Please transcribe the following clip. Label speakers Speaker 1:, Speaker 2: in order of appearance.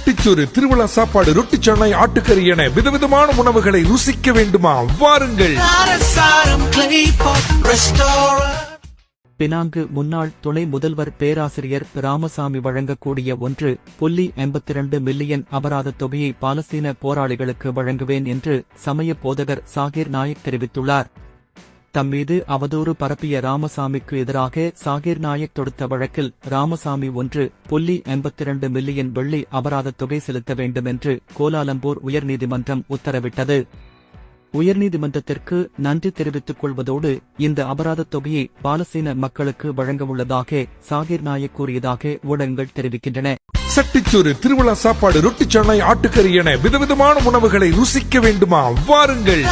Speaker 1: சட்டிச்சோறு, திருவிழா சாப்பாடு, ரொட்டி சன்னை, ஆட்டுக்கறி என விதவிதமான உணவுகளை ருசிக்க வேண்டுமா? வாருங்கள்.
Speaker 2: பினாங்கு முன்னாள் துணை முதல்வர் பேராசிரியர் ராமசாமி வழங்கக்கூடிய 1.82 மில்லியன் அபராத தொகையை பாலஸ்தீன போராளிகளுக்கு வழங்குவேன் என்று சமய போதகர் சாகிர் நாயக் தெரிவித்துள்ளார். தம்மீது அவதூறு பரப்பிய ராமசாமிக்கு எதிராக சாகிர் நாயக் தொடுத்த வழக்கில் ராமசாமி 1.82 மில்லியன் வெள்ளி அபராத தொகை செலுத்த வேண்டும் என்று கோலாலம்பூர் உயர்நீதிமன்றம் உத்தரவிட்டது. உயர்நீதிமன்றத்திற்கு நன்றி தெரிவித்துக் கொள்வதோடு இந்த அபராத தொகையை பாலஸ்தீன மக்களுக்கு வழங்கவுள்ளதாக சாகிர் நாயக் கூறியதாக ஊடகங்கள் தெரிவிக்கின்றன.
Speaker 1: சட்டிச்சோறு, திருவிழா சாப்பாடு, ரொட்டி சன்னை, ஆட்டுக்கறி என விதவிதமான உணவுகளை ருசிக்க வேண்டுமா? வாருங்கள்.